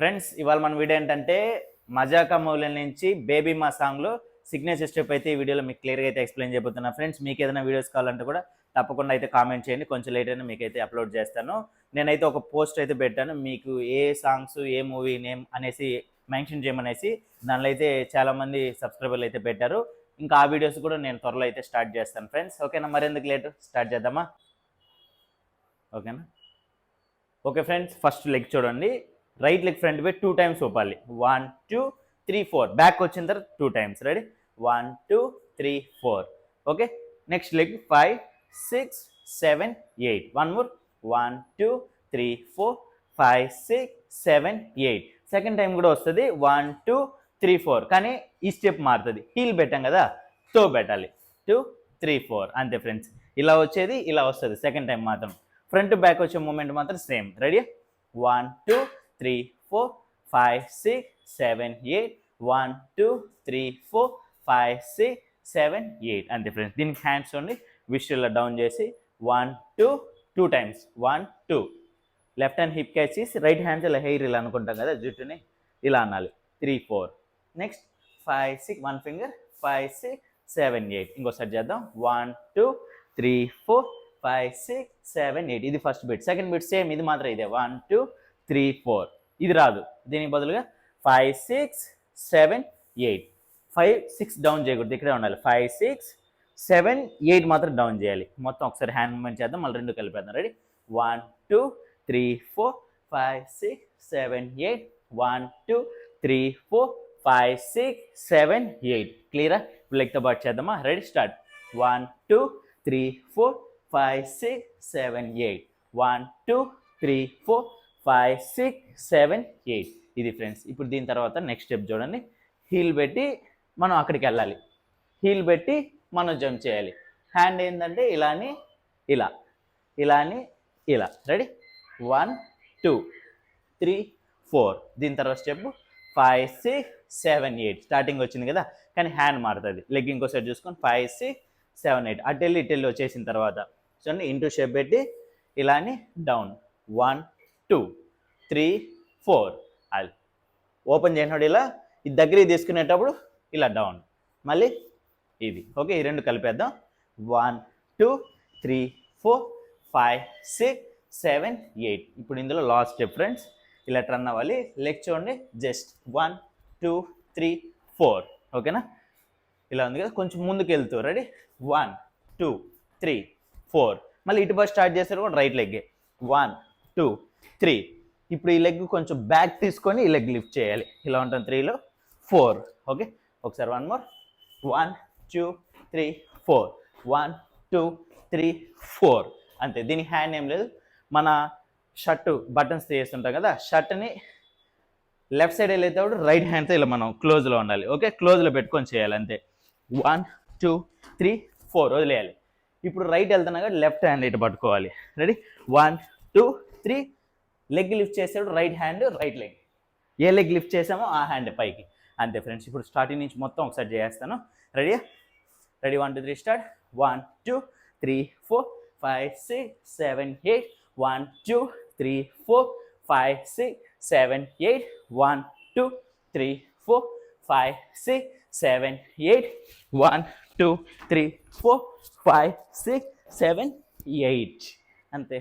Friends ఇవాళ మన video ఏంటంటే మజాకా మూవీ నుంచి బేబీ మా సాంగ్లో సిగ్నేచర్ స్టెప్ అయితే ఈ వీడియోలో మీకు క్లియర్గా అయితే ఎక్స్ప్లెయిన్ చేయబోతున్నా. ఫ్రెండ్స్ మీకు ఏదైనా వీడియోస్ కావాలంటే కూడా తప్పకుండా అయితే కామెంట్ చేయండి, కొంచెం లేట్ అయినా మీకైతే అప్లోడ్ చేస్తాను. నేనైతే ఒక పోస్ట్ అయితే పెట్టాను, మీకు ఏ సాంగ్స్ ఏ మూవీ నేమ్ అనేసి మెన్షన్ చేయమనేసి. దానిలో అయితే చాలామంది సబ్స్క్రైబర్లు అయితే పెట్టారు. ఇంకా ఆ వీడియోస్ కూడా నేను త్వరలో అయితే స్టార్ట్ చేస్తాను ఫ్రెండ్స్. ఓకేనా, మరెందుకు లేట్, స్టార్ట్ చేద్దామా? ఓకేనా. ఓకే ఫ్రెండ్స్, ఫస్ట్ లెగ్ చూడండి. రైట్ లెగ్ ఫ్రంట్ పై 2 times ఊపాలి. 1 2 3 4. బ్యాక్ వచ్చిన తర్వాత 2 times. Ready? 1 2 3 4. Okay. Next leg 5 6 7 8. One more. 1 2 3 4 5 6 7 8. Second time కూడా వస్తుంది 1 2 3 4. కానీ ఈ స్టెప్ మారుతుంది, హీల్ పెట్టాం కదా, తో పెట్టాలి. 2 3 4 అంతే ఫ్రెండ్స్. ఇలా వచ్చేది ఇలా వస్తుంది సెకండ్ టైం మాత్రం. ఫ్రంట్ బ్యాక్ వచ్చే మూమెంట్ మాత్రం సేమ్. రెడీ? 1 2 3 4 5 6 7 8. 1 2 3 4 5 6 7 8 అంతే ఫ్రెండ్స్. దీనికి హ్యాండ్స్ ఉండి విషువల్లా డౌన్ చేసి 1 2 2 times. 1 2. Left hand hip catch చేసి రైట్ హ్యాండ్స్ ఇలా హెయిర్ ఇలా అనుకుంటాం కదా, జుట్టుని ఇలా అనాలి. 3 4. Next 5 6 1 finger 5 6 7 8. ఇంకోసారి చేద్దాం. 1 2 3 4 5 6 7 8. ఇది first bit. Second bit same, ఇది మాత్రం ఇదే. 1 2 3 4. ఇది రాదు, దీనికి బదులుగా 5 6 7 8. 5 6 డౌన్ చేయకూడదు, ఇక్కడే ఉండాలి. 5 6 7 8 మాత్రం డౌన్ చేయాలి. మొత్తం ఒకసారి హ్యాండ్ మూమెంట్ చేద్దాం, మళ్ళీ రెండు కలిపేద్దాం. రెడీ? 1 2 3 4 5 6 7 8. 1 2 3 4 5 6 7 8. క్లియరా? లెగ్తో పాటు చేద్దామా? రెడీ? స్టార్ట్. 1 2 3 4 5 6 7 8. 1 2 3 4 5 6 7 8. ఇది ఫ్రెండ్స్. ఇప్పుడు దీని తర్వాత నెక్స్ట్ స్టెప్ చూడండి. హీల్ పెట్టి మనం అక్కడికి వెళ్ళాలి, హీల్ పెట్టి మనం జంప్ చేయాలి. హ్యాండ్ ఏంటంటే ఇలా అని ఇలా, ఇలా అని ఇలా. రెడీ? 1 2 3 4. దీని తర్వాత స్టెప్ 5 6 7 8. స్టార్టింగ్ వచ్చింది కదా, కానీ హ్యాండ్ మారుతుంది. లెగ్ ఇంకో సైడ్ చూసుకొని 5 6 7 8. అటు వెళ్ళి వచ్చేసిన తర్వాత చూడండి, ఇంటూ షేప్ పెట్టి ఇలా అని డౌన్. 1 2 3 4. అది ఓపెన్ చేసినప్పుడు ఇలా, ఇది దగ్గరికి తీసుకునేటప్పుడు ఇలా డౌన్, మళ్ళీ ఇది. ఓకే, ఈ రెండు కలిపేద్దాం. 1 2 3 4 5 6 7 8. ఇప్పుడు ఇందులో లాస్ట్ స్టెప్ ఫ్రెండ్స్. ఇలా టర్న్ అవ్వాలి. లెగ్ చూడండి, జస్ట్ 1 2 3 4. ఓకేనా? ఇలా ఉంది కదా, కొంచెం ముందుకు వెళ్తూ. రెడీ? 1 2 3 4. మళ్ళీ ఇటు బస్ స్టార్ట్ చేస్తారు కూడా రైట్ లెగ్గే. 1 2 3. ఇప్పుడు ఈ లెగ్ కొంచెం బ్యాక్ తీసుకొని ఈ లెగ్ లిఫ్ట్ చేయాలి. ఇలా ఉంటుంది 3లో 4. ఓకే, ఒకసారి 1 more. 1 2 3 4. 1 2 3 4 అంతే. దీని హ్యాండ్ ఏం లేదు, మన షర్టు బటన్స్ చేస్తుంటాం కదా, షర్ట్ని లెఫ్ట్ సైడ్ వెళ్ళేటప్పుడు రైట్ హ్యాండ్తో ఇలా మనం క్లోజ్లో ఉండాలి. ఓకే, క్లోజ్లో పెట్టుకొని చేయాలి అంతే. 1 2 3 4 వదిలేయాలి. ఇప్పుడు రైట్ వెళ్తున్నా కదా, లెఫ్ట్ హ్యాండ్ ఇటు పట్టుకోవాలి. రెడీ? 1 2 3. లెగ్ లిఫ్ట్ చేసేటప్పుడు రైట్ హ్యాండ్ రైట్ లెగ్, ఏ లెగ్ లిఫ్ట్ చేసామో ఆ హ్యాండ్ పైకి. అంతే ఫ్రెండ్స్. ఇప్పుడు స్టార్టింగ్ నుంచి మొత్తం ఒకసారి చేస్తాను. రెడీ? రెడీ? 1 2 3 స్టార్ట్. 1 2 3 4 5 6 7 8. 1 2 3 4 5 6 7 8. 1 2 3 4 5 6 7 8. 1 2 3 4 5 6 7 8 అంతే.